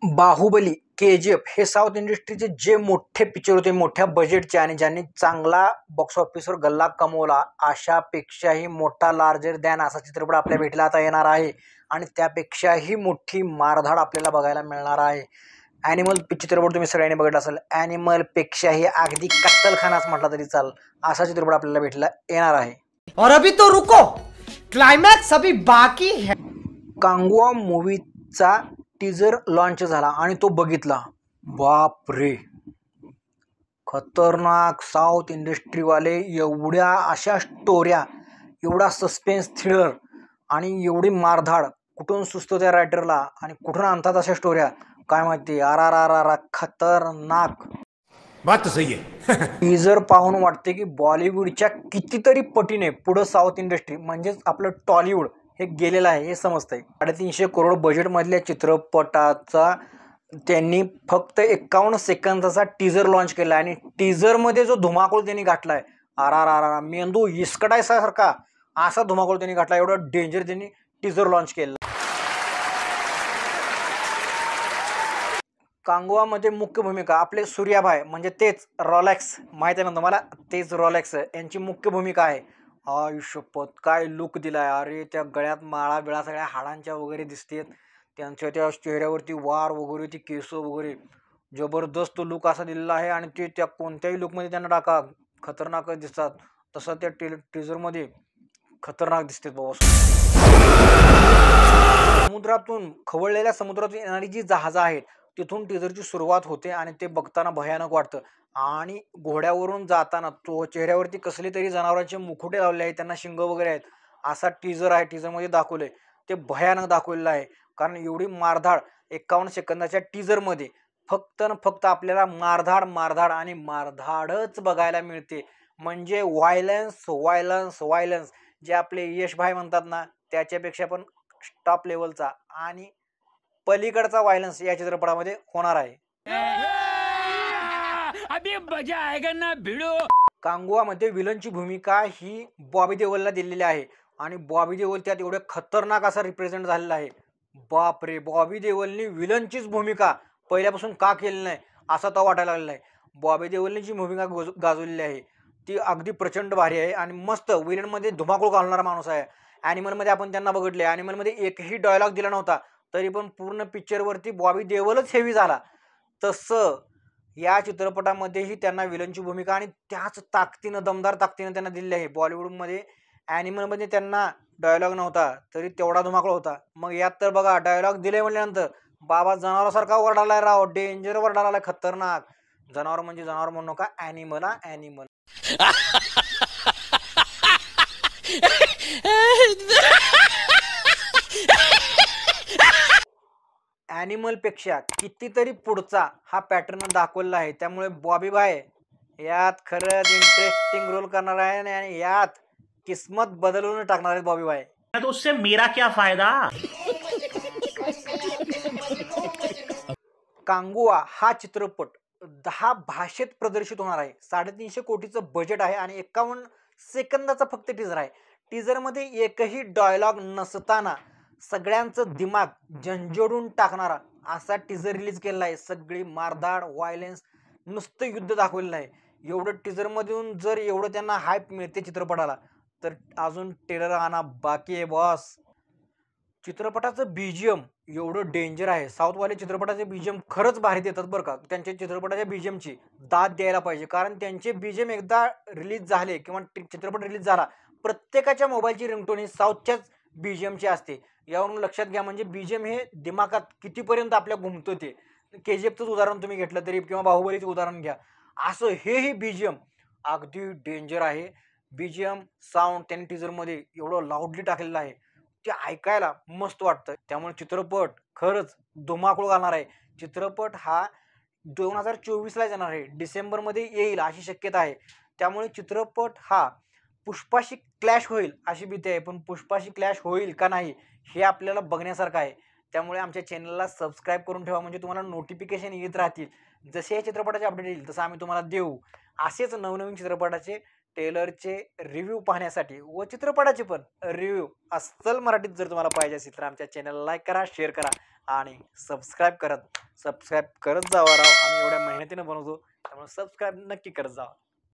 Baahubali, KGF हे south इंडस्ट्रीचे जे मोठे पिक्चर होते, मोठ्या बजेटचे आणि ज्यांनी चांगला बॉक्स ऑफिसवर गल्ला कमवला, अशापेक्षाही मोठा लार्जर दॅन असा चित्रपट आपल्या भेटीला आता येणार आहे आणि त्यापेक्षाही मोठी मारधाड आपल्याला बघायला मिळणार आहे. ॲनिमल चित्रपट तुम्ही सगळ्यांनी बघितला असेल. ॲनिमलपेक्षाही अगदी कत्तलखानाच म्हटला तरी चाल असा चित्रपट आपल्याला भेटीला येणार आहे. और अभी तो रुको, क्लायमॅक्स अभी बाकी है. कांगुआ मूवीचा टीजर लॉन्च झाला आणि तो बघितला. बाप रे, खतरनाक. साऊथ इंडस्ट्रीवाले एवढ्या अशा स्टोऱ्या, एवढा सस्पेन्स थ्रिलर आणि एवढी मारधाड कुठून सुचतो त्या रायटरला आणि कुठून आणतात अशा स्टोऱ्या काय माहिती. आरा खतरनाक. बात तो सही है. टीजर पाहून वाटते की बॉलिवूडच्या कितीतरी पटीने पुढं साऊथ इंडस्ट्री म्हणजेच आपलं टॉलिवूड हे गेलेलं आहे हे समजतंय. 350 करोड बजेटमधल्या चित्रपटाचा त्यांनी फक्त 51 सेकंदाचा टीजर लॉन्च केला आणि टीजरमध्ये जो धुमाकूळ त्यांनी घातलाय, मेंदू इसकटायसारखा असा धुमाकूळ त्यांनी घातला. एवढं डेंजर त्यांनी टीजर लॉन्च केलं. कांगुआमध्ये मुख्य भूमिका आपले सूर्याभाई म्हणजे तेच रॉलेक्स, माहीत आहे ना तुम्हाला, तेच रॉलेक्स यांची मुख्य भूमिका आहे. आयुष्यपत काय लुक दिलाय. अरे त्या गळ्यात माळा बिळा सगळ्या हाडांच्या वगैरे दिसतेत, त्यांच्या त्या चेहऱ्यावरती वार वगैरे, ती केस वगैरे, जबरदस्त लुक असा दिलेला आहे आणि ते त्या कोणत्याही लुकमध्ये त्यांना टाका खतरनाक दिसतात. तसं त्या टीजरमध्ये खतरनाक दिसते बाबा. समुद्रातून खवळलेल्या समुद्रातून येणारी जी जहाजं आहेत तिथून टीजरची सुरुवात होते आणि ते बघताना भयानक वाटतं. आणि घोड्यावरून जाताना तो चेहऱ्यावरती कसले तरी जनावरांचे मुखुटे लावले आहेत, त्यांना शिंग वगैरे आहेत, असा टीजर आहे. टीजरमध्ये दाखवलंय ते भयानक दाखवलेलं आहे. कारण एवढी मारधाड 51 सेकंदाच्या टीजरमध्ये फक्त आपल्याला मारधाड आणि मारधाडच बघायला मिळते. म्हणजे व्हायलन्स जे आपले यश भाई म्हणतात ना, त्याच्यापेक्षा पण टॉप लेवलचा आणि पलीकडचा व्हायलन्स या चित्रपटामध्ये होणार आहे. अभी मजा आएगा ना भिड़ो. कांगुआमध्ये विलनची भूमिका ही बॉबी देओलला दिलेली आहे आणि बॉबी देओल त्यात एवढे खतरनाक असा रिप्रेझेंट झालेला आहे. बाप रे, बॉबी देओलनी विलनचीच भूमिका पहिल्यापासून का केली नाही असा तो वाटायला लागलेला आहे. बॉबी देओलनी जी भूमिका गाजवलेली आहे ती अगदी प्रचंड भारी आहे आणि मस्त विलनमध्ये धुमाकूळ घालणारा माणूस आहे. ॲनिमलमध्ये आपण त्यांना बघितले, ॲनिमलमध्ये एकही डायलॉग दिला नव्हता तरी पण पूर्ण पिक्चरवरती बॉबी देओलच हेवी झाला. तसं या चित्रपटामध्येही त्यांना विलनची भूमिका आणि त्याच ताकदीनं, दमदार ताकदीनं त्यांना दिलेली आहे. बॉलिवूडमध्ये ॲनिमलमध्ये त्यांना डायलॉग नव्हता तरी तेवढा धुमाकूळ होता. मग यात तर बघा डायलॉग दिले म्हटल्यानंतर बाबा जनावरासारखा वरडालाय राव, डेंजर वरडालाय, खतरनाक. जनावर म्हणजे जनावर म्हणू नका, ॲनिमल ॲनिमल. ॲनिमलपेक्षा कितीतरी पुढचा हा पॅटर्न दाखवलेला आहे. त्यामुळे बॉबी भाई यात खरंच इंटरेस्टिंग रोल करणार आहे आणि यात किस्मत बदलून टाकणार आहेत बॉबी भाई. तो उससे मेरा क्या फायदा. कांगुआ हा चित्रपट 10 भाषेत प्रदर्शित होणार आहे. 350 कोटीचं बजेट आहे आणि 51 सेकंदाचा फक्त टीजर आहे. टीजरमध्ये एकही डायलॉग नसताना सगळ्यांचं दिमाग झंझोडून टाकणारा असा टीजर रिलीज केलेला आहे. सगळी मारधाड, व्हायलन्स, नुसतं युद्ध दाखवलेलं आहे. एवढं टीजरमधून जर एवढं त्यांना हायप मिळते चित्रपटाला तर अजून ट्रेलर आणा बाकी आहे बॉस. चित्रपटाचं बीजीएम एवढं डेंजर आहे. साऊथवाले चित्रपटाचे बीजीएम खरंच भारी देतात बरं का. त्यांच्या चित्रपटाच्या बीजीएमची दाद द्यायला पाहिजे. कारण त्यांचे बीजीएम एकदा रिलीज झाले किंवा चित्रपट रिलीज झाला, प्रत्येकाच्या मोबाईलची रिंगटोन ही साऊथच्याच बीजीएमची असते. यावरून लक्षात घ्या. म्हणजे बीजीएम हे दिमागात कितीपर्यंत आपल्या घुमतं ते. KGFचंच उदाहरण तुम्ही घेतलं तरी किंवा बाहुबलीचं उदाहरण घ्या, असं हेही बीजीएम अगदी डेंजर आहे. बीजीएम साऊंड त्यांनी टीजरमध्ये एवढं लाऊडली टाकलेलं आहे, ते ऐकायला मस्त वाटतं. त्यामुळे चित्रपट खरंच धुमाकूळ घालणार आहे. चित्रपट हा 2024ला येणार आहे, डिसेंबरमध्ये येईल अशी शक्यता आहे. त्यामुळे चित्रपट हा पुष्पाशी क्लॅश होईल अशी भीती आहे. पण पुष्पाशी क्लॅश होईल का नाही हे आपल्याला बघण्यासारखं आहे. त्यामुळे आमच्या चॅनलला सबस्क्राईब करून ठेवा, म्हणजे तुम्हाला नोटिफिकेशन येत राहतील. जसे या चित्रपटाचे अपडेट येईल तसं आम्ही तुम्हाला देऊ. असेच नवनवीन चित्रपटाचे ट्रेलरचे रिव्ह्यू पाहण्यासाठी व चित्रपटाचे पण रिव्ह्यू अस्सल मराठीत जर तुम्हाला पाहिजे असेल तर आमच्या चॅनलला लाईक करा, शेअर करा आणि सबस्क्राईब करत जावा राव. आम्ही एवढ्या मेहनतीनं बनवतो, त्यामुळे सबस्क्राईब नक्की करत जावा.